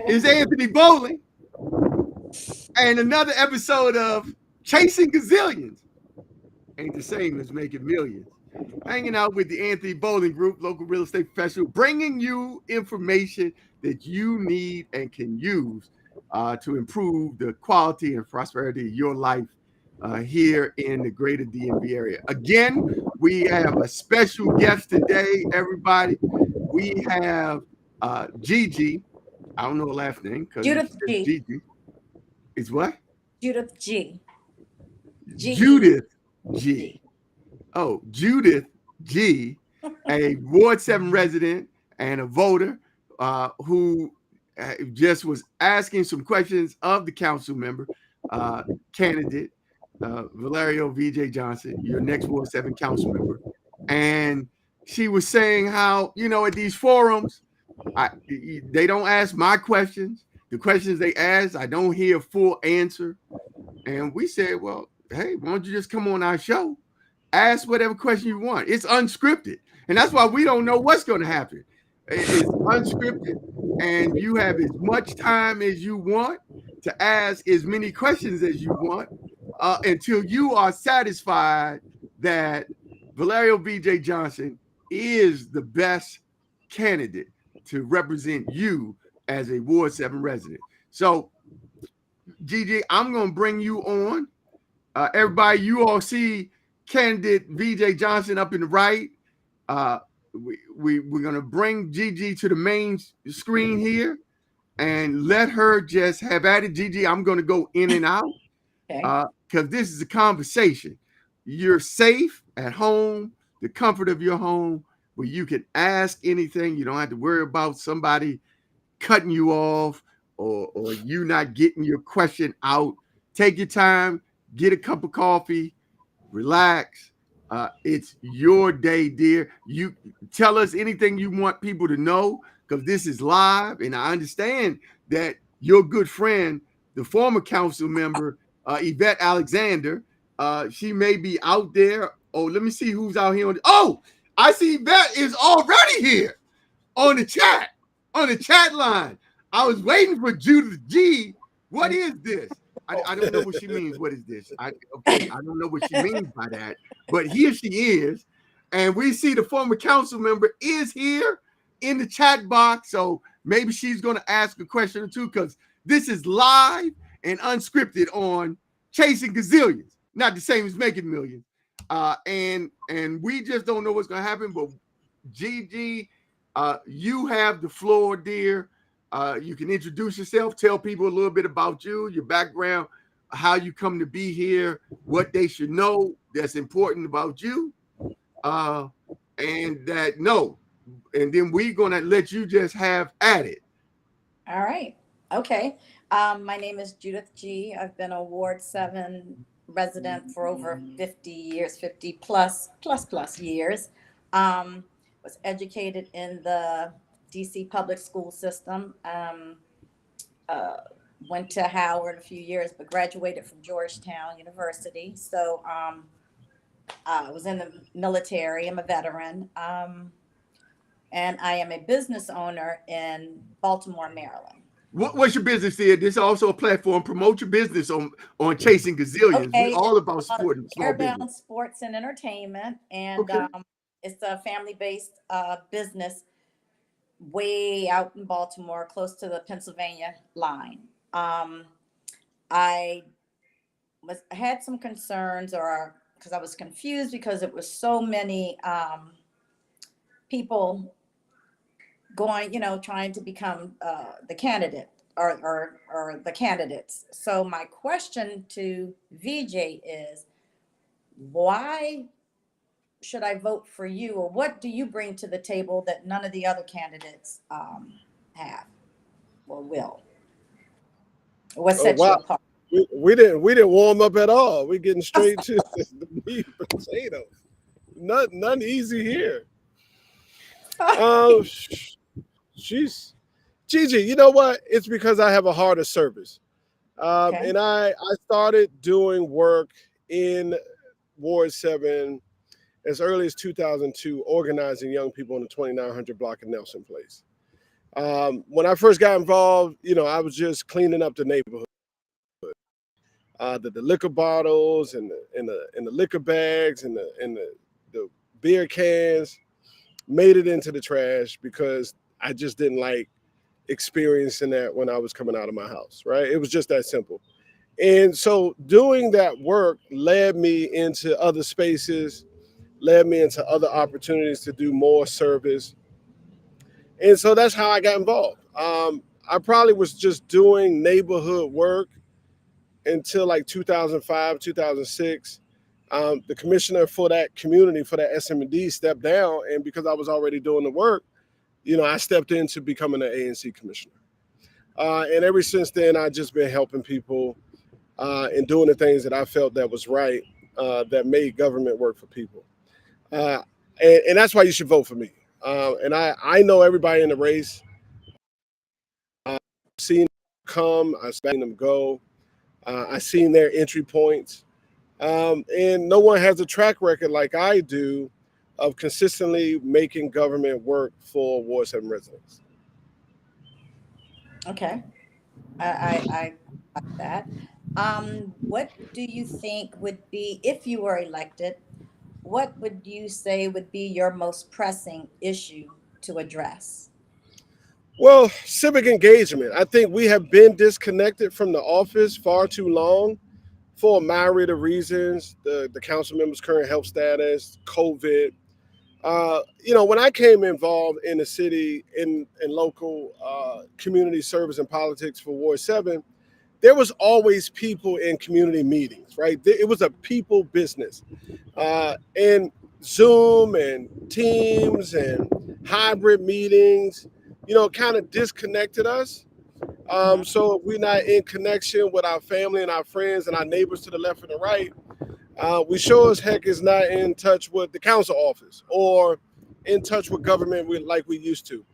is Anthony Bowling, and another episode of Chasing Gazillions ain't the same as making millions. Hanging out with the Anthony Bowling Group, local real estate professional, bringing you information that you need and can use to improve the quality and prosperity of your life here in the greater DMV area. Again, we have a special guest today, everybody. We have Gigi. I don't know her last name because Judith G. Gigi. It's what? Judith G. Judith G. Oh, Judith G, a Ward 7 resident and a voter who just was asking some questions of the council member candidate, Villareal VJ Johnson, your next Ward 7 council member. And she was saying how, at these forums, they don't ask my questions. The questions they ask, I don't hear a full answer. And we said, well, hey, why don't you just come on our show? Ask whatever question you want. It's unscripted. And that's why we don't know what's going to happen. It's unscripted. And you have as much time as you want to ask as many questions as you want until you are satisfied that Villareal VJ Johnson is the best candidate to represent you as a Ward 7 resident. So, Gigi, I'm going to bring you on. Everybody, you all see candidate VJ Johnson up in the right. We're going to bring Gigi to the main screen here and let her just have at it. Gigi, I'm going to go in and out because this is a conversation. You're safe at home, the comfort of your home, where you can ask anything. You don't have to worry about somebody cutting you off or you not getting your question out. Take your time, get a cup of coffee, relax. It's your day, dear. You tell us anything you want people to know because this is live. And I understand that your good friend, the former council member, Yvette Alexander, she may be out there. Oh, let me see who's out here. Oh, I see Yvette is already here on the chat line. I was waiting for Judith G. What is this? I don't know what she means. What is this? I don't know what she means by that. But here she is. And we see the former council member is here in the chat box. So maybe she's going to ask a question or two because this is live and unscripted on Chasing Gazillions. Not the same as Making Millions. And we just don't know what's going to happen. But Gigi, you have the floor, dear. You can introduce yourself, tell people a little bit about you, your background, how you come to be here, what they should know that's important about you, and then we're going to let you just have at it. All right. Okay. My name is Judith G. I've been a Ward 7 resident for over 50 years, 50 plus years. Was educated in the DC public school system. Went to Howard a few years, but graduated from Georgetown University. So I was in the military. I'm a veteran. And I am a business owner in Baltimore, Maryland. What's your business here? This is also a platform. Promote your business on Chasing Gazillions. Okay. We're all about supporting small Airbound business. Sports and Entertainment. And okay. It's a family-based business way out in Baltimore, close to the Pennsylvania line. I had some concerns because I was confused because it was so many people going, trying to become the candidate or the candidates. So my question to VJ is, why should I vote for you, or what do you bring to the table that none of the other candidates have or will? What sets you apart? We didn't warm up at all. We're getting straight to the meat and potatoes. None easy here. She's Gigi. You know what? It's because I have a heart of service, and I started doing work in Ward 7 as early as 2002, organizing young people on the 2900 block of Nelson Place. When I first got involved, I was just cleaning up the neighborhood. The liquor bottles and the liquor bags and the beer cans made it into the trash because I just didn't like experiencing that when I was coming out of my house, right? It was just that simple. And so doing that work led me into other spaces, led me into other opportunities to do more service. And so that's how I got involved. I probably was just doing neighborhood work until like 2005, 2006. The commissioner for that community, for that SM&D, stepped down. And because I was already doing the work, I stepped into becoming an ANC commissioner. And ever since then, I've just been helping people and doing the things that I felt that was right, that made government work for people. And that's why you should vote for me. And I know everybody in the race. I've seen them come, I've seen them go. I've seen their entry points. And no one has a track record like I do of consistently making government work for Ward 7 residents. Okay. I like that. What do you think would be, if you were elected, what would you say would be your most pressing issue to address? Well, civic engagement. I think we have been disconnected from the office far too long for a myriad of reasons. The council members' current health status, COVID. When I came involved in the city in local community service and politics for Ward 7, there was always people in community meetings, right? It was a people business. And Zoom and Teams and hybrid meetings, kind of disconnected us. Mhm. So if we're not in connection with our family and our friends and our neighbors to the left and the right, we sure as heck is not in touch with the council office or in touch with government like we used to.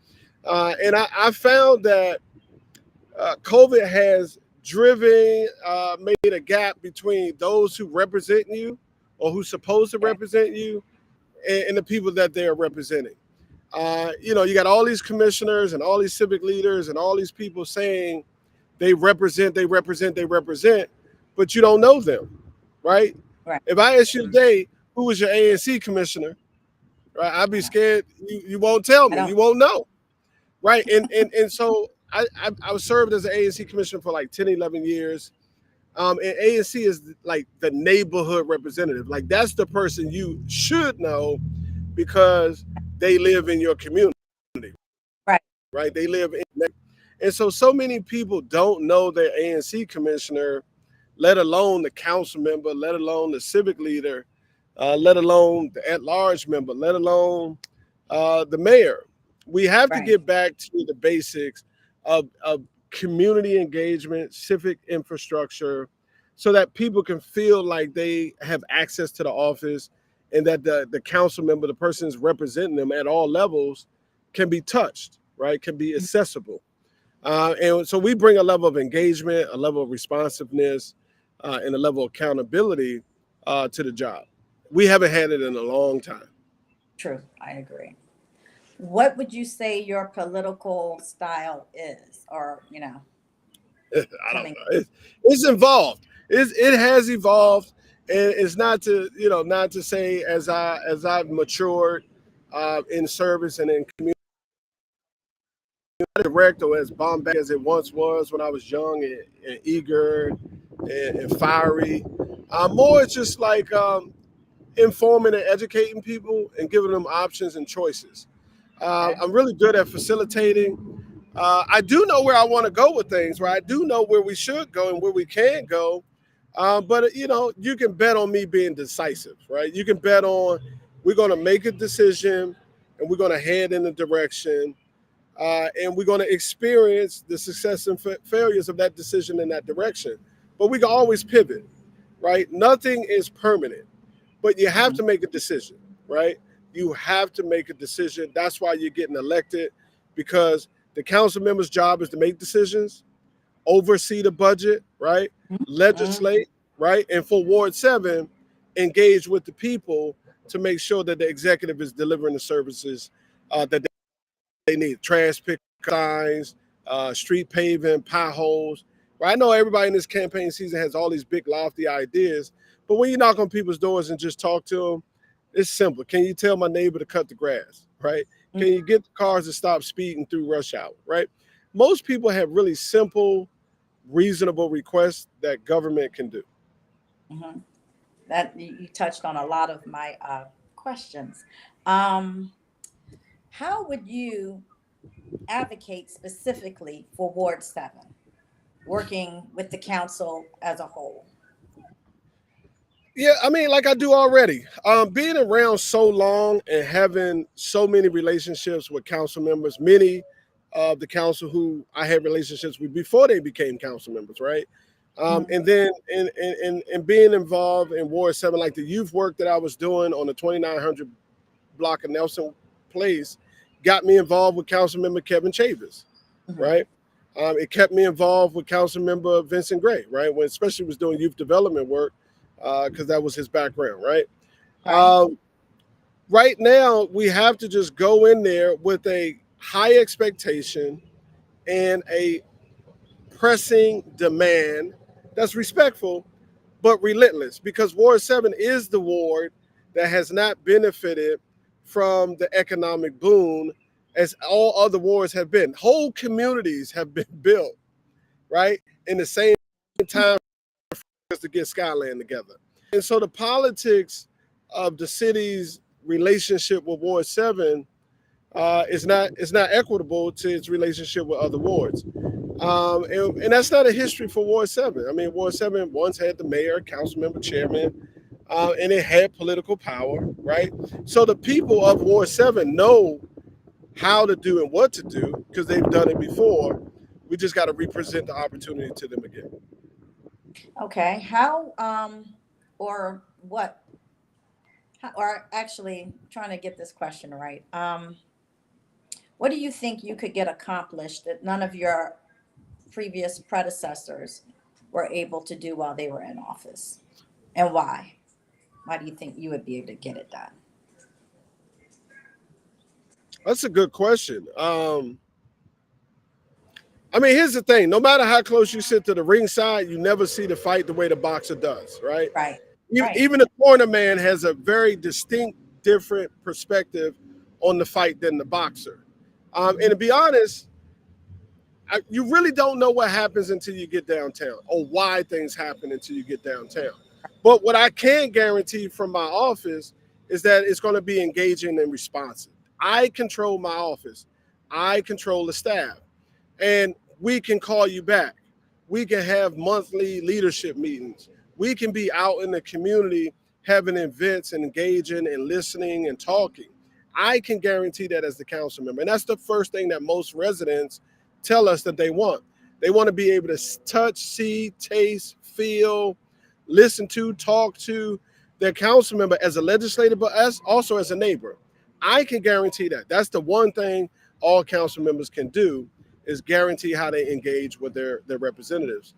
And I found that COVID has made a gap between those who represent you or who's supposed to Okay. represent you and the people that they are representing. You got all these commissioners and all these civic leaders and all these people saying they represent, but you don't know them, right? Right. If I ask you today, who was your ANC commissioner, right? I'd be Uh, scared you won't tell I me. You don't. won't know, right? And so I was served as an ANC commissioner for like 10, 11 years. And ANC is like the neighborhood representative. Like that's the person you should know because they live in your community, Right. right? They live in, and so many people don't know their ANC commissioner, let alone the council member, let alone the civic leader, let alone the at-large member, let alone the mayor. We have to Right. get back to the basics of community engagement, civic infrastructure, so that people can feel like they have access to the office and that the council member, the person's representing them at all levels, can be touched, right? Can be accessible. And so we bring a level of engagement, a level of responsiveness, and a level of accountability to the job. We haven't had it in a long time. True. I agree. What would you say your political style is, or, I don't coming? know. It's involved. It has evolved, and it's not to say as I've matured in service and in community, direct or as bombastic as it once was when I was young and eager and fiery. More it's just like informing and educating people and giving them options and choices. Okay. I'm really good at facilitating. I do know where I want to go with things, right? I do know where we should go and where we can go. But you can bet on me being decisive, right? You can bet on we're going to make a decision and we're going to head in a direction, and we're going to experience the success and failures of that decision in that direction. But we can always pivot, right? Nothing is permanent, but you have Mhm. to make a decision, right? You have to make a decision. That's why you're getting elected, because the council member's job is to make decisions, oversee the budget, right? Mhm. Legislate, right? And for Ward 7, engage with the people to make sure that the executive is delivering the services that they need. Trash pickup, signs, street paving, potholes. Right? I know everybody in this campaign season has all these big lofty ideas, but when you knock on people's doors and just talk to them, it's simple. Can you tell my neighbor to cut the grass? Right? Can you get the cars to stop speeding through rush hour? Right? Most people have really simple, reasonable requests that government can do. Mm-hmm. That you touched on a lot of my questions. How would you advocate specifically for Ward 7, working with the council as a whole? Yeah, I mean, like I do already. Being around so long and having so many relationships with council members, many of the council who I had relationships with before they became council members, right? And then in being involved in Ward 7, like the youth work that I was doing on the 2900 block of Nelson Place, got me involved with Councilmember Kevin Chavis, right? It kept me involved with Councilmember Vincent Gray, right? When especially was doing youth development work, because that was his background, right? Right now, we have to just go in there with a high expectation and a pressing demand that's respectful, but relentless, because Ward 7 is the ward that has not benefited from the economic boom as all other wards have been. Whole communities have been built, right, in the same time to get Skyland together. And so the politics of the city's relationship with Ward 7 is not equitable to its relationship with other wards. And that's not a history for Ward 7. I mean, Ward 7 once had the mayor, council member, chairman, and it had political power, right? So the people of Ward 7 know how to do and what to do because they've done it before. We just got to represent the opportunity to them again. Okay, how or what? Or actually, trying to get this question right. What do you think you could get accomplished that none of your previous predecessors were able to do while they were in office, and why? Why do you think you would be able to get it done? That's a good question. I mean, here's the thing. No matter how close you sit to the ringside, you never see the fight the way the boxer does, right? Right. Even the corner man has a very distinct, different perspective on the fight than the boxer. And to be honest, you really don't know what happens until you get downtown, or why things happen until you get downtown. But what I can guarantee from my office is that it's going to be engaging and responsive. I control my office. I control the staff. And we can call you back. We can have monthly leadership meetings. We can be out in the community having events and engaging and listening and talking. I can guarantee that as the council member. And that's the first thing that most residents tell us that they want. They want to be able to touch, see, taste, feel, listen to, talk to their council member as a legislator, but also as a neighbor. I can guarantee that. That's the one thing all council members can do, is guarantee how they engage with their representatives.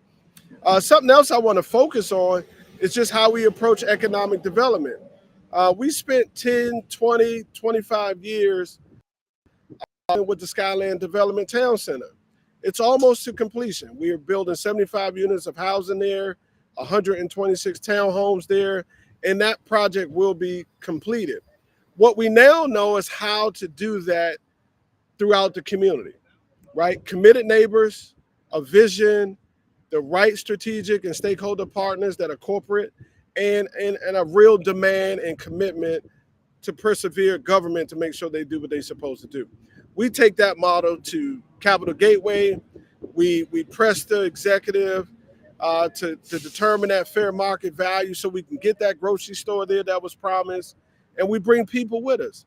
Something else I want to focus on is just how we approach economic development. We spent 10, 20, 25 years with the Skyland Development Town Center. It's almost to completion. We are building 75 units of housing there, 126 townhomes there, and that project will be completed. What we now know is how to do that throughout the community, right? Committed neighbors, a vision, the right strategic and stakeholder partners that are corporate, and a real demand and commitment to persevere government to make sure they do what they're supposed to do. We take that model to Capitol Gateway. We press the executive to determine that fair market value so we can get that grocery store there that was promised, and we bring people with us.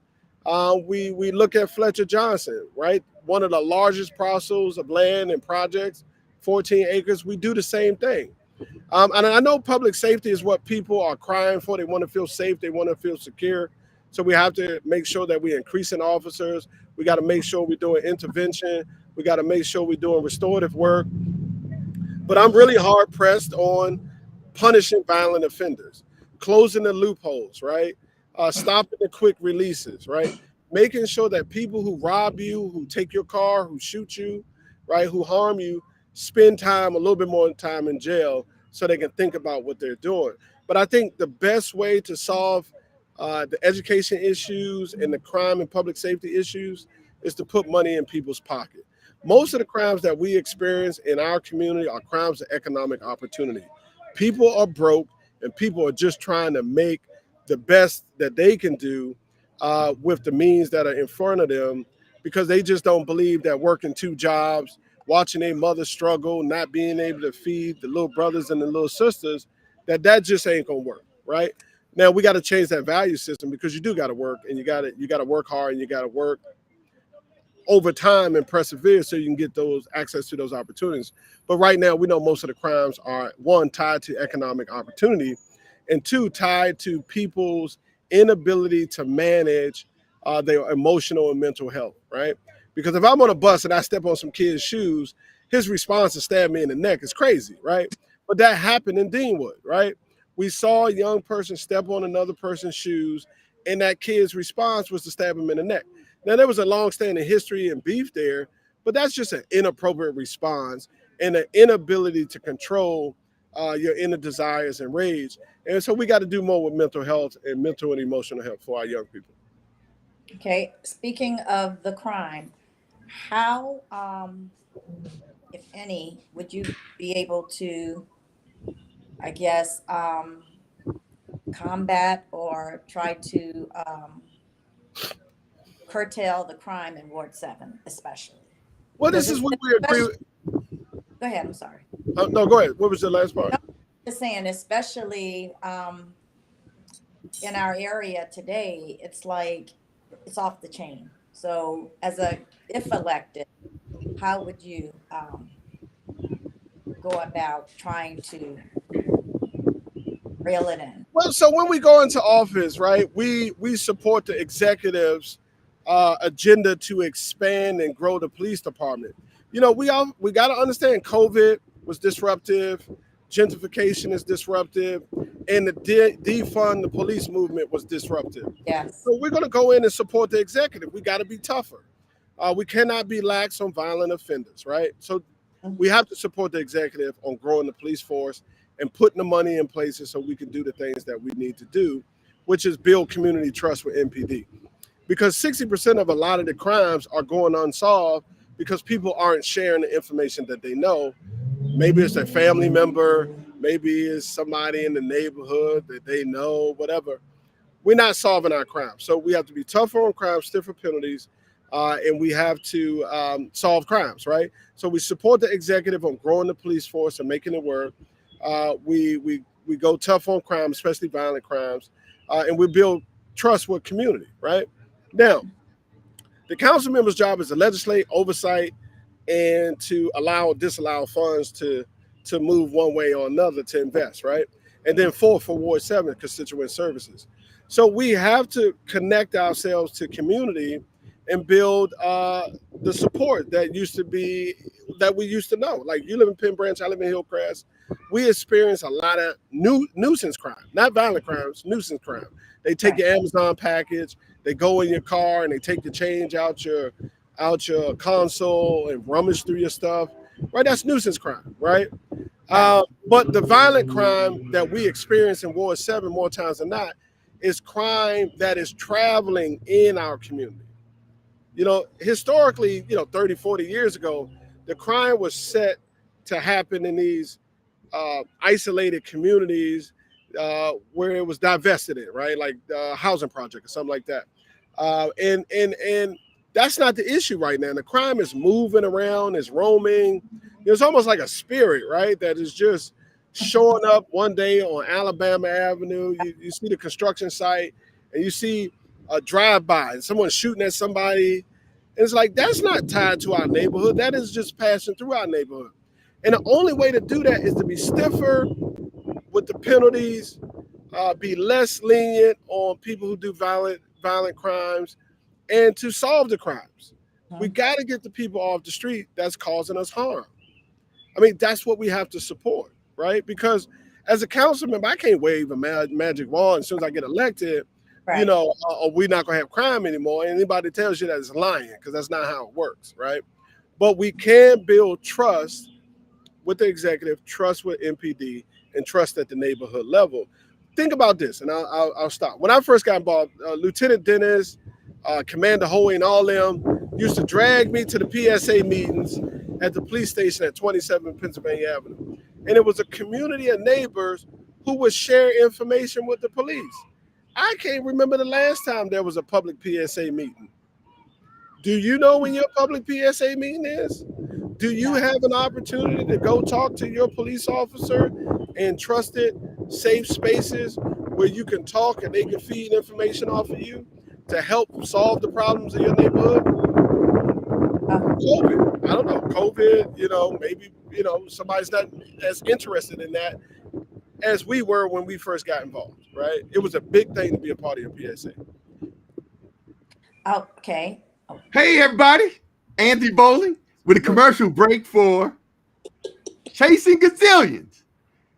We look at Fletcher Johnson, right? One of the largest parcels of land and projects, 14 acres. We do the same thing. And I know public safety is what people are crying for. They want to feel safe. They want to feel secure. So we have to make sure that we're increasing officers. We got to make sure we're doing intervention. We got to make sure we're doing restorative work. But I'm really hard pressed on punishing violent offenders, closing the loopholes, right? Stopping the quick releases, right? making sure that people who rob you, who take your car, who shoot you, right, who harm you, spend time, a little bit more time in jail so they can think about what they're doing. But I think the best way to solve the education issues and the crime and public safety issues is to put money in people's pocket. Most of the crimes that we experience in our community are crimes of economic opportunity. People are broke and people are just trying to make the best that they can do with the means that are in front of them because they just don't believe that working two jobs, watching their mother struggle, not being able to feed the little brothers and the little sisters, that just ain't gonna work, right? Now we got to change that value system because you do got to work and you got to work hard and you got to work over time and persevere so you can get those access to those opportunities. But right now we know most of the crimes are, one, tied to economic opportunity, and two, tied to people's inability to manage their emotional and mental health, right? Because if I'm on a bus and I step on some kid's shoes, his response to stab me in the neck is crazy, right? But that happened in Deanwood, right? We saw a young person step on another person's shoes, and that kid's response was to stab him in the neck. Now, there was a long-standing history and beef there, but that's just an inappropriate response and an inability to control your inner desires and rage. And so we got to do more with mental health and mental and emotional health for our young people. Okay, speaking of the crime, how, if any, would you be able to, I guess, combat or try to curtail the crime in Ward 7, especially? Well, this is what we agree with. Go ahead, I'm sorry. No, go ahead. What was the last part? No, just saying, especially in our area today, it's like it's off the chain. So if elected, how would you go about trying to reel it in? Well, so when we go into office, right, we support the executive's agenda to expand and grow the police department. You know, we got to understand COVID was disruptive, gentrification is disruptive, and the defund the police movement was disruptive. Yes. So we're going to go in and support the executive. We got to be tougher. We cannot be lax on violent offenders, right? So we have to support the executive on growing the police force and putting the money in places so we can do the things that we need to do, which is build community trust with MPD. Because 60% of a lot of the crimes are going unsolved because people aren't sharing the information that they know. Maybe it's their family member, maybe it's somebody in the neighborhood that they know, whatever. We're not solving our crimes. So we have to be tougher on crimes, stiffer penalties, and we have to solve crimes, right? So we support the executive on growing the police force and making it work. We go tough on crime, especially violent crimes, and we build trust with community, right? Now, the council member's job is to legislate, oversight, and to allow or disallow funds to move one way or another to invest, right? And then for Ward 7, constituent services. So we have to connect ourselves to community and build the support that we used to know. Like you live in Penn Branch, I live in Hillcrest. We experience a lot of nuisance crime, not violent crimes, nuisance crime. They take your Amazon package, they go in your car and they take the change out your console and rummage through your stuff, right? That's nuisance crime, right? But the violent crime that we experience in Ward 7 more times than not is crime that is traveling in our community. You know, historically, 30, 40 years ago, the crime was set to happen in these isolated communities where it was divested in, right? Like a housing project or something like that. And that's not the issue right now. The crime is moving around, is roaming. It's almost like a spirit, right? That is just showing up one day on Alabama Avenue. You see the construction site and you see a drive-by and someone shooting at somebody. And it's like, that's not tied to our neighborhood. That is just passing through our neighborhood. And the only way to do that is to be stiffer with the penalties, be less lenient on people who do violent crimes, and to solve the crimes. We got to get the people off the street that's causing us harm. I mean, that's what we have to support, right? Because as a council member, I can't wave a magic wand as soon as I get elected. you Right. know, we're not going to have crime anymore. And anybody tells you that is lying, because that's not how it works, right? But we can build trust with the executive, trust with MPD, and trust at the neighborhood level. Think about this, and I'll stop. When I first got involved, Lieutenant Dennis, Commander Hoey, and all them used to drag me to the PSA meetings at the police station at 27 Pennsylvania Avenue. And it was a community of neighbors who would share information with the police. I can't remember the last time there was a public PSA meeting. Do you know when your public PSA meeting is? Do you No. have an opportunity to go talk to your police officer in trusted, safe spaces where you can talk and they can feed information off of you to help solve the problems of your neighborhood? COVID. I don't know. COVID, you know, maybe, you know, somebody's not as interested in that as we were when we first got involved, right? It was a big thing to be a part of your PSA. Okay. Hey, everybody. Anthony Bowling with a commercial break for Chasing Gazillions.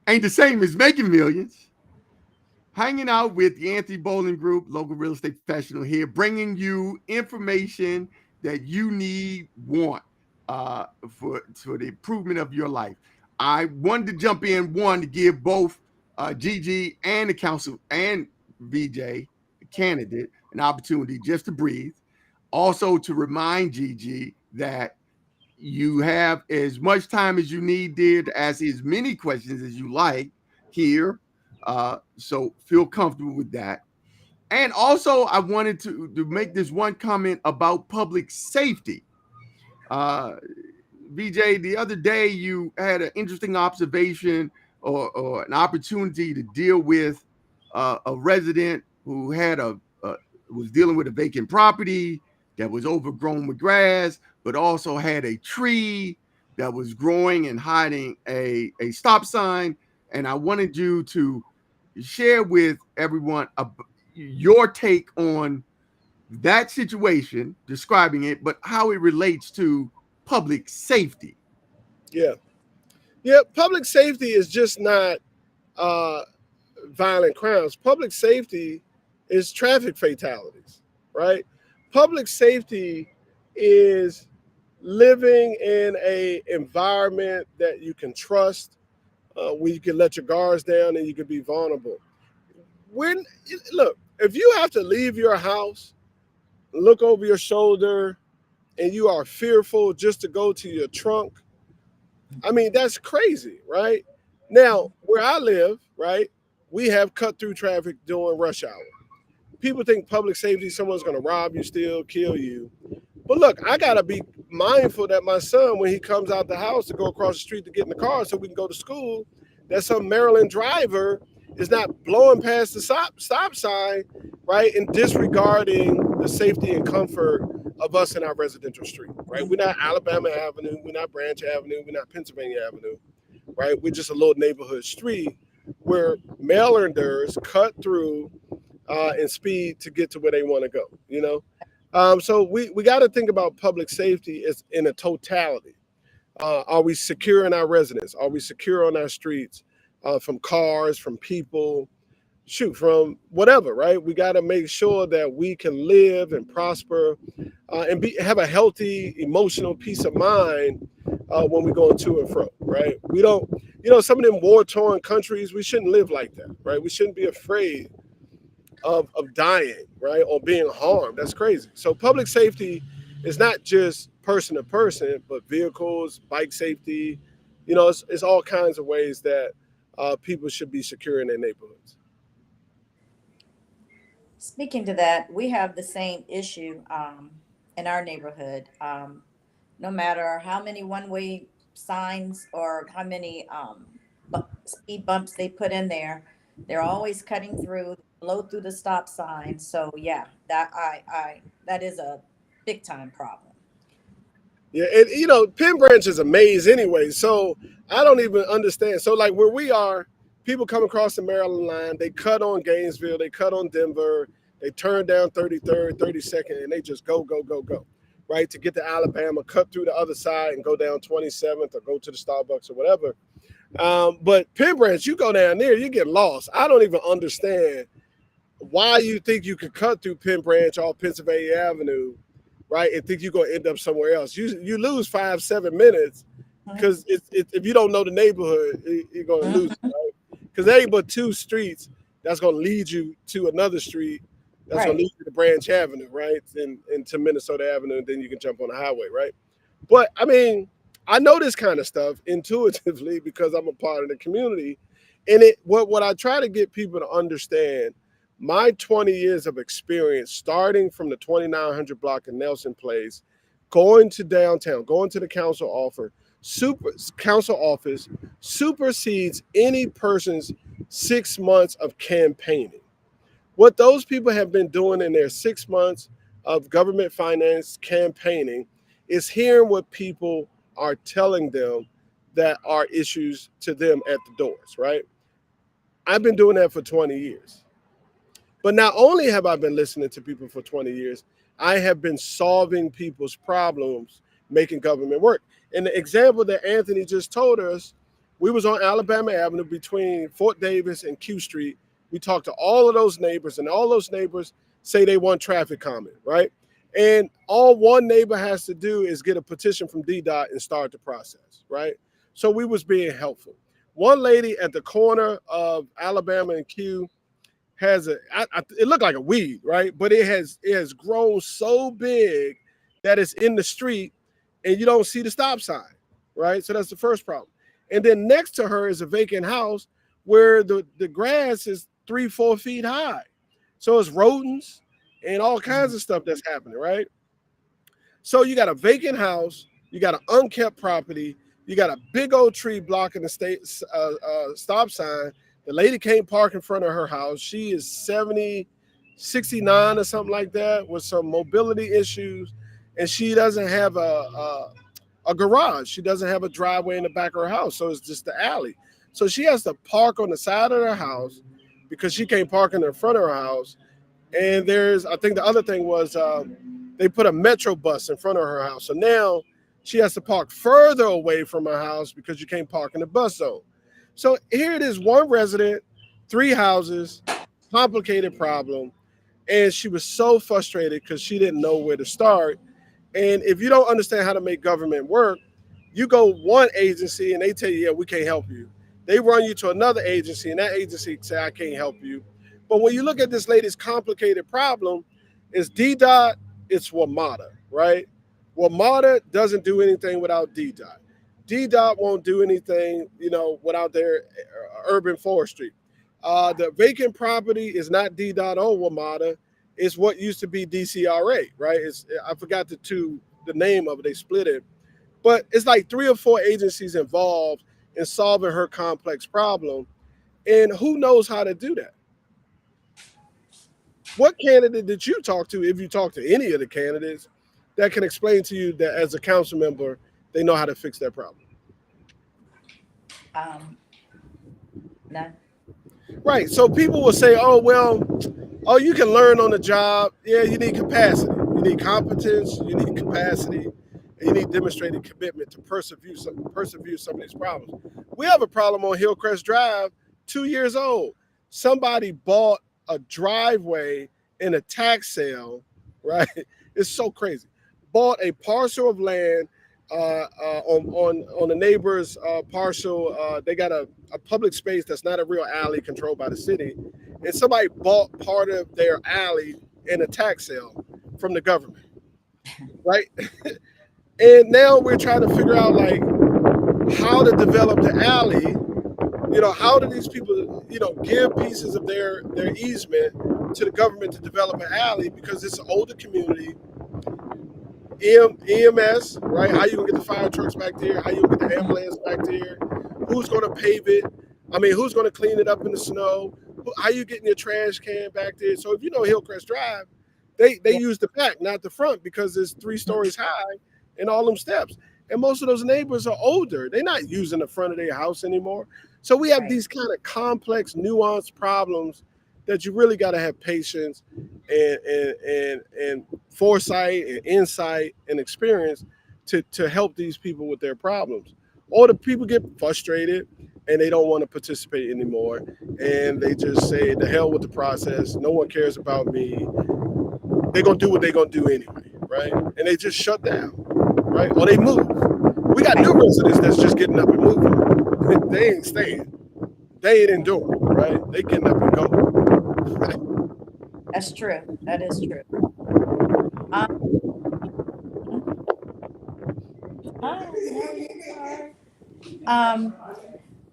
Ain't the same as making millions. Hanging out with the Anthony Bowling Group, local real estate professional here, bringing you information that you want for the improvement of your life. I wanted to jump in, to give both Gigi and the council and VJ candidate an opportunity just to breathe. Also to remind Gigi that you have as much time as you need, dear, to ask as many questions as you like here. So feel comfortable with that. And also, I wanted to make this one comment about public safety. VJ, the other day you had an interesting observation or an opportunity to deal with a resident who had was dealing with a vacant property that was overgrown with grass, but also had a tree that was growing and hiding a stop sign. And I wanted you to share with everyone your take on that situation, describing it, but how it relates to public safety. Yeah. Public safety is just not violent crimes. Public safety is traffic fatalities, right? Public safety is living in a environment that you can trust, where you can let your guards down and you can be vulnerable. Look, if you have to leave your house, look over your shoulder, and you are fearful just to go to your trunk, I mean, that's crazy, right? Now, where I live, right, we have cut through traffic during rush hour. People think public safety, someone's going to rob you, steal, kill you. But look, I got to be mindful that my son, when he comes out the house to go across the street to get in the car so we can go to school, that some Maryland driver is not blowing past the stop sign, right, and disregarding the safety and comfort of us in our residential street, right? We're not Alabama Avenue, we're not Branch Avenue, we're not Pennsylvania Avenue, right? We're just a little neighborhood street where Marylanders cut through and speed to get to where they want to go, you know? So we got to think about public safety as in a totality. Are we secure in our residents? Are we secure on our streets from cars, from people, from whatever, right? We got to make sure that we can live and prosper and have a healthy emotional peace of mind when we go to and fro, right? We don't, you know, some of them war-torn countries, we shouldn't live like that, right? We shouldn't be afraid of dying, right? Or being harmed. That's crazy. So public safety is not just person to person, but vehicles, bike safety, you know, it's all kinds of ways that people should be secure in their neighborhoods. Speaking to that, we have the same issue in our neighborhood. No matter how many one-way signs or how many speed bumps they put in there, they're always cutting through, blow through the stop sign. So yeah, that is a big time problem. Yeah, and you know, Penn Branch is a maze anyway, so I don't even understand. So like where we are, people come across the Maryland line, they cut on Gainesville, they cut on Denver, they turn down 33rd, 32nd, and they just go, right, to get to Alabama, cut through the other side and go down 27th or go to the Starbucks or whatever. But Penn Branch, you go down there, you get lost. I don't even understand why you think you could cut through Penn Branch off Pennsylvania Avenue, right, and think you're going to end up somewhere else. You lose 5-7 minutes because if you don't know the neighborhood, you're going to lose it, right? Because there ain't but 2 streets that's going to lead you to another street that's going to Right. lead you to Branch Avenue, right, and to Minnesota Avenue, and then you can jump on the highway, right? But I mean, I know this kind of stuff intuitively because I'm a part of the community, and what I try to get people to understand. My 20 years of experience, starting from the 2900 block in Nelson Place, going to downtown, going to the council office, supersedes any person's 6 months of campaigning. What those people have been doing in their 6 months of government finance campaigning is hearing what people are telling them that are issues to them at the doors, right? I've been doing that for 20 years. But not only have I been listening to people for 20 years, I have been solving people's problems, making government work. And the example that Anthony just told us, we was on Alabama Avenue between Fort Davis and Q Street. We talked to all of those neighbors, and all those neighbors say they want traffic calming, right? And all one neighbor has to do is get a petition from DDOT and start the process, right? So we was being helpful. One lady at the corner of Alabama and Q has it looked like a weed, right? But it has grown so big that it's in the street and you don't see the stop sign, right? So that's the first problem. And then next to her is a vacant house where the grass is 3-4 feet high. So it's rodents and all kinds of stuff that's happening, right? So you got a vacant house, you got an unkept property, you got a big old tree blocking the stop sign. The lady can't park in front of her house. She is 69 or something like that with some mobility issues. And she doesn't have a garage. She doesn't have a driveway in the back of her house. So it's just the alley. So she has to park on the side of her house because she can't park in the front of her house. And I think the other thing was they put a Metro bus in front of her house. So now she has to park further away from her house because you can't park in the bus zone. So here it is, one resident, 3 houses, complicated problem. And she was so frustrated because she didn't know where to start. And if you don't understand how to make government work, you go one agency and they tell you, yeah, we can't help you. They run you to another agency and that agency say, I can't help you. But when you look at this lady's complicated problem, it's DDOT, it's WMATA, right? WMATA doesn't do anything without DDOT. DDOT won't do anything, without their urban forestry. The vacant property is not DDOT or WMATA. It's what used to be DCRA, right? I forgot the name of it. They split it. But it's like 3 or 4 agencies involved in solving her complex problem. And who knows how to do that? What candidate did you talk to, if you talk to any of the candidates, that can explain to you that as a council member, they know how to fix that problem? None. Right. So people will say, you can learn on the job. Yeah, you need capacity. You need competence. You need capacity. And you need demonstrated commitment to persevere some of these problems. We have a problem on Hillcrest Drive, 2 years old. Somebody bought a driveway in a tax sale, right? It's so crazy. Bought a parcel of land on the neighbor's parcel. They got a public space that's not a real alley controlled by the city. And somebody bought part of their alley in a tax sale from the government, right? And now we're trying to figure out how to develop the alley. How do these people, give pieces of their easement to the government to develop an alley because it's an older community. EMS, right? How you gonna get the fire trucks back there? How you gonna get the ambulance back there? Who's gonna pave it? Who's gonna clean it up in the snow? How you getting your trash can back there? So if you know Hillcrest Drive, they use the back, not the front, because it's 3 stories high and all them steps. And most of those neighbors are older. They're not using the front of their house anymore. So we have these kind of complex, nuanced problems that you really got to have patience and foresight and insight and experience to help these people with their problems. Or the people get frustrated and they don't want to participate anymore. And they just say, the hell with the process. No one cares about me. They're going to do what they're going to do anyway, right? And they just shut down, right? Or they move. We got new residents that's just getting up and moving. They ain't staying. They ain't enduring, right? They getting up and going. That's true. That is true.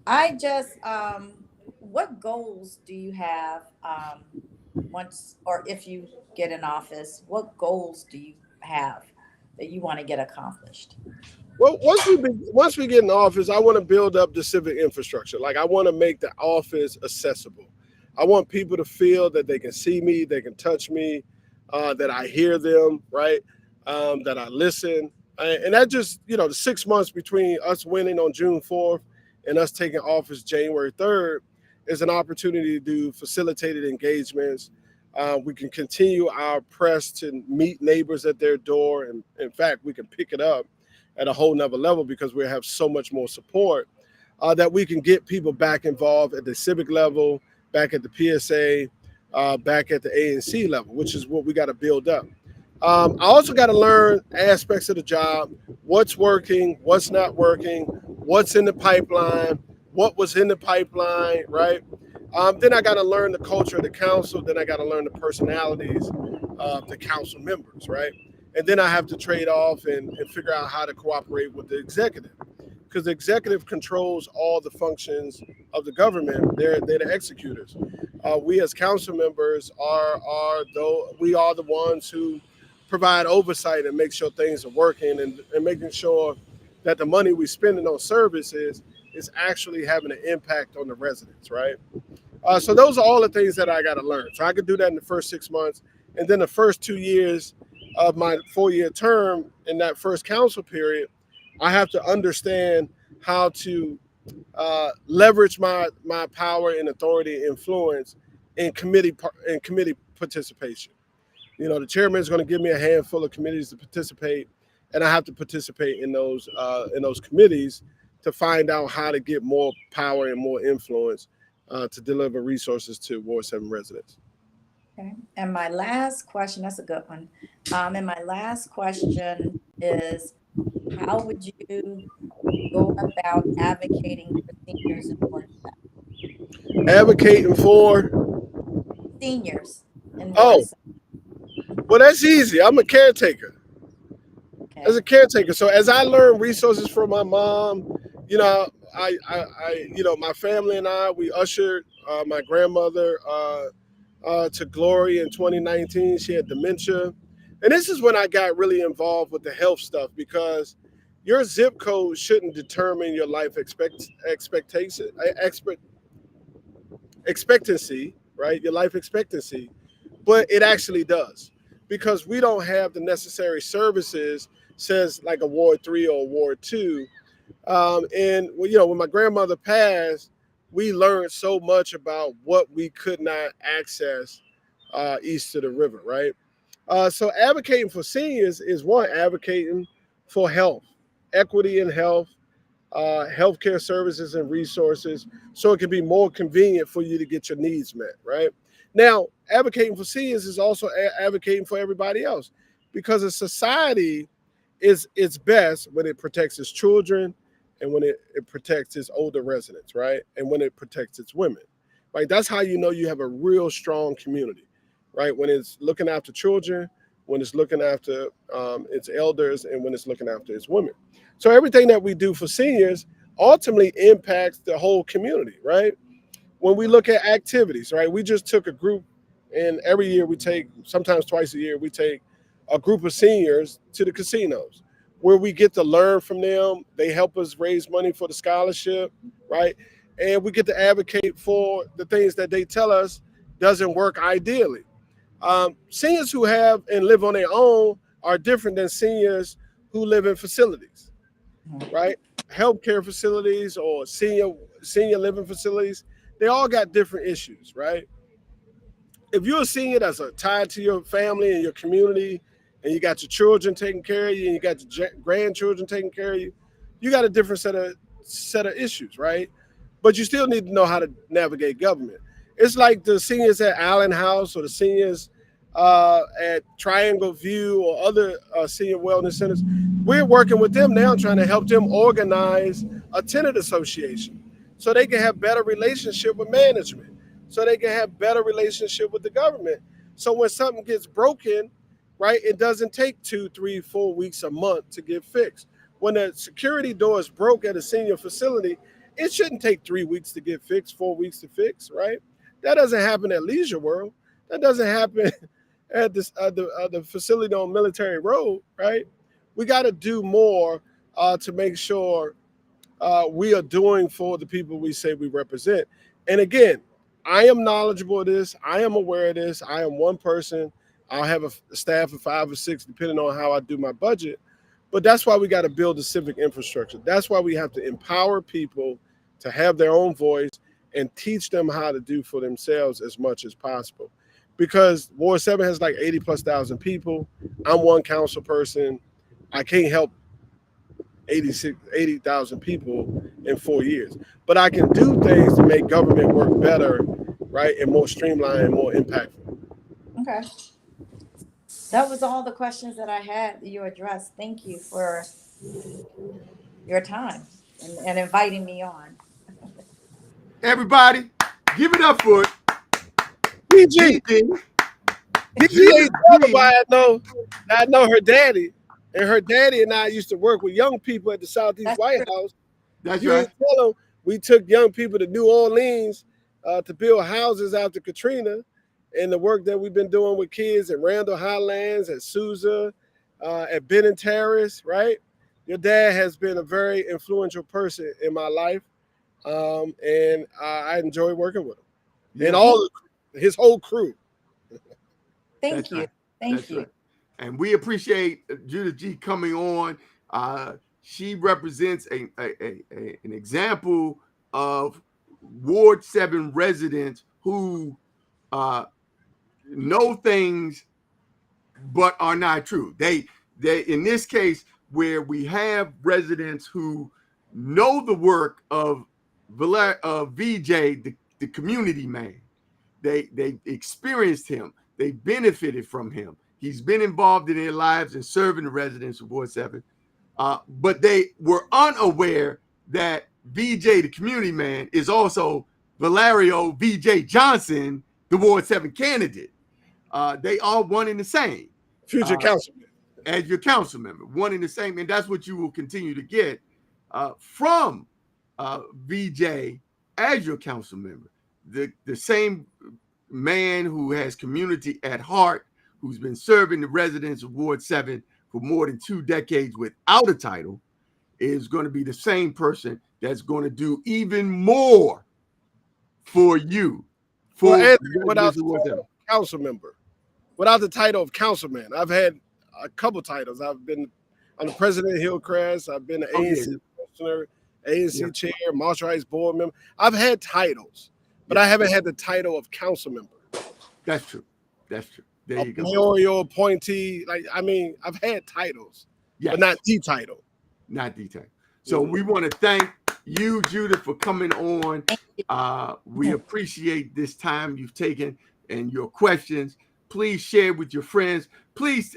I just, what goals do you have, once, or if you get in office, what goals do you have that you want to get accomplished? Well, once we get in office, I want to build up the civic infrastructure. Like, I want to make the office accessible. I want people to feel that they can see me, they can touch me, that I hear them, right? That I listen. And that just, the 6 months between us winning on June 4th and us taking office January 3rd is an opportunity to do facilitated engagements. We can continue our press to meet neighbors at their door. And in fact, we can pick it up at a whole nother level because we have so much more support that we can get people back involved at the civic level, back at the PSA, back at the ANC level, which is what we got to build up. I also got to learn aspects of the job, what's working, what's not working, what's in the pipeline, what was in the pipeline, right? Then I got to learn the culture of the council. Then I got to learn the personalities of the council members, right? And then I have to trade off and figure out how to cooperate with the executive, because the executive controls all the functions of the government. They're the executors. We as council members are the ones who provide oversight and make sure things are working and making sure that the money we spending on services is actually having an impact on the residents, right? So those are all the things that I got to learn. So I could do that in the first 6 months. And then the first 2 years of my 4-year term in that first council period, I have to understand how to leverage my power and authority and influence in committee participation. The chairman is going to give me a handful of committees to participate, and I have to participate in those committees to find out how to get more power and more influence to deliver resources to Ward 7 residents. Okay. And my last question, that's a good one. And my last question is, how would you go about advocating for seniors in Ward 7? Advocating for Seniors in Ward Oh, 7. well, that's easy. I'm a caretaker. Okay. As a caretaker, so as I learn resources from my mom, my family and I, we ushered my grandmother to glory in 2019. She had dementia, and this is when I got really involved with the health stuff, because your zip code shouldn't determine your life expectancy, right? Your life expectancy, but it actually does, because we don't have the necessary services, says like a Ward 3 or a Ward 2. And when my grandmother passed, we learned so much about what we could not access east of the river, right? So advocating for seniors is one, advocating for health, equity in health, healthcare services and resources, so it can be more convenient for you to get your needs met, right? Now, advocating for seniors is also advocating for everybody else, because a society is its best when it protects its children and when it protects its older residents, right? And when it protects its women, right? That's how you know you have a real strong community, right? When it's looking after children, when it's looking after its elders, and when it's looking after its women. So everything that we do for seniors ultimately impacts the whole community, right? When we look at activities, right? We just took a group, and every year we take, sometimes twice a year, we take a group of seniors to the casinos, where we get to learn from them. They help us raise money for the scholarship, right? And we get to advocate for the things that they tell us doesn't work ideally. Seniors who have and live on their own are different than seniors who live in facilities, right? Healthcare facilities or senior living facilities, they all got different issues, right? If you're a senior that's tied to your family and your community, and you got your children taking care of you, and you got your grandchildren taking care of you, you got a different set of issues, right? but you still need to know how to navigate government. It's like the seniors at Allen House or the seniors at Triangle View or other senior wellness centers. We're working with them now, trying to help them organize a tenant association so they can have better relationship with management, so they can have better relationship with the government. So when something gets broken, right, it doesn't take 2, 3, 4 weeks, a month to get fixed. When a security door is broke at a senior facility, it shouldn't take 3 weeks to get fixed, 4 weeks to fix, right? That doesn't happen at Leisure World. That doesn't happen at this the facility on Military Road, right? We got to do more to make sure we are doing for the people we say we represent. And again, I am knowledgeable of this. I am aware of this. I am one person. I'll have a staff of 5 or 6, depending on how I do my budget. But that's why we got to build the civic infrastructure. That's why we have to empower people to have their own voice and teach them how to do for themselves as much as possible. Because Ward 7 has like 80,000+ people. I'm one council person. I can't help 80,000 people in 4 years. But I can do things to make government work better, right, and more streamlined and more impactful. Okay. That was all the questions that I had that you addressed. Thank you for your time and inviting me on. Everybody, give it up for it. VJ. VJ. VJ ain't told nobody I know her daddy. And her daddy and I used to work with young people at the Southeast That's White true. House. That's You right. ain't tell them we took young people to New Orleans to build houses after Katrina, and the work that we've been doing with kids at Randall Highlands, at Sousa, at Benton Terrace, right? Your dad has been a very influential person in my life, and I enjoy working with him. Yeah. And his whole crew. Thank That's you. right. Thank That's you. right. And we appreciate Judith G coming on. She represents an example of Ward 7 residents who know things but are not true. They in this case, where we have residents who know the work of VJ, the community man. They experienced him. They benefited from him. He's been involved in their lives and serving the residents of Ward 7. But they were unaware that VJ, the community man, is also Villareal VJ Johnson, the Ward 7 candidate. They are one and the same. Future councilman. As your council member, one and the same. And that's what you will continue to get from VJ as your council member. The same man who has community at heart, who's been serving the residents of Ward 7 for more than 2 decades without a title, is going to be the same person that's going to do even more for you. Without the title of council member, without the title of councilman, I've had a couple titles. I'm the president of Hillcrest. I've been the ANC commissioner, ANC chair, martial rights board member. I've had titles, but I haven't had the title of council member. That's true. There you go. Mayoral appointee. I've had titles, but not the title. Not the title. So we want to thank you, Judith, for coming on. We appreciate this time you've taken and your questions. Please share with your friends. Please,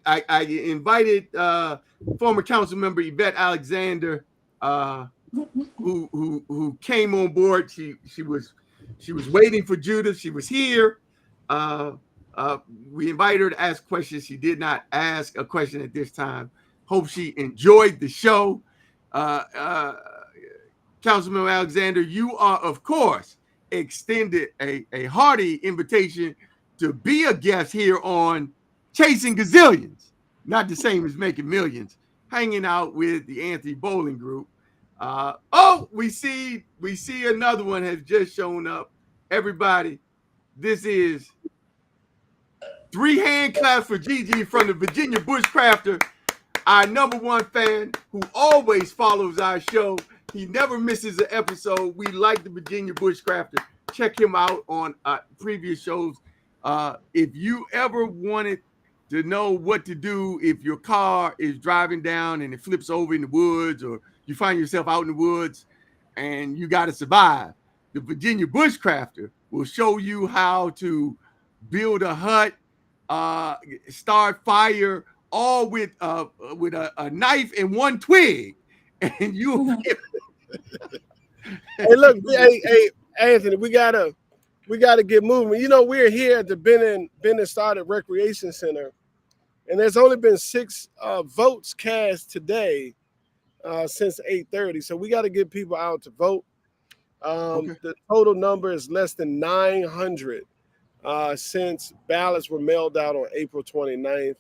I invited former council member Yvette Alexander, who came on board. She was waiting for Judith. She was here. We invited her to ask questions. She did not ask a question at this time. Hope she enjoyed the show. Councilman Alexander, you are, of course, extended a hearty invitation to be a guest here on Chasing Gazillions. Not the same as Making Millions. Hanging out with the Anthony Bowling Group. We see another one has just shown up. Everybody, this is 3 hand claps for Gigi from the Virginia Bushcrafter, our #1 fan who always follows our show. He never misses an episode. We like the Virginia Bushcrafter. Check him out on previous shows. If you ever wanted to know what to do if your car is driving down and it flips over in the woods, or you find yourself out in the woods, and you got to survive. The Virginia bushcrafter will show you how to build a hut, start fire, all with a knife and one twig, and you. Hey, look, hey, Anthony, we gotta get moving. You know, we're here at the Benton Started Recreation Center, and there's only been 6 votes cast today since 8:30. So we got to get people out to vote. Okay. The total number is less than 900 since ballots were mailed out on April 29th.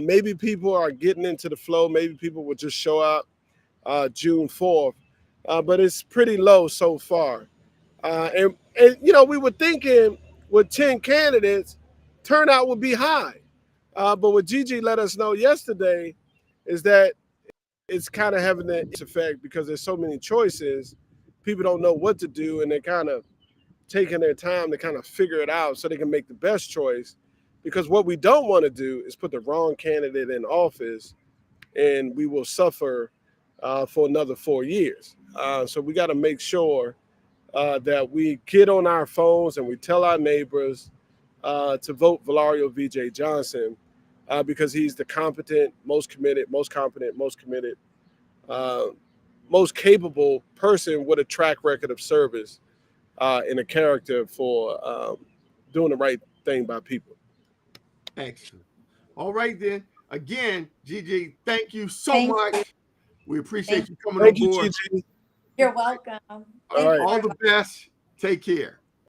Maybe people are getting into the flow. Maybe people will just show up June 4th. But it's pretty low so far. And you know, we were thinking with 10 candidates, turnout would be high. But what Gigi let us know yesterday is that it's kind of having that effect because there's so many choices. People don't know what to do, and they're kind of taking their time to kind of figure it out so they can make the best choice. Because what we don't want to do is put the wrong candidate in office, and we will suffer for another 4 years. So we got to make sure that we get on our phones and we tell our neighbors to vote Villareal VJ Johnson because he's the competent, most committed, most competent, most committed, most capable person with a track record of service and a character for doing the right thing by people. Excellent. All right, then. Again, Gigi, thank you so Thank much. you. We appreciate Thank you coming Thank on you, board. Gigi. You're welcome. All right. All the best. Take care.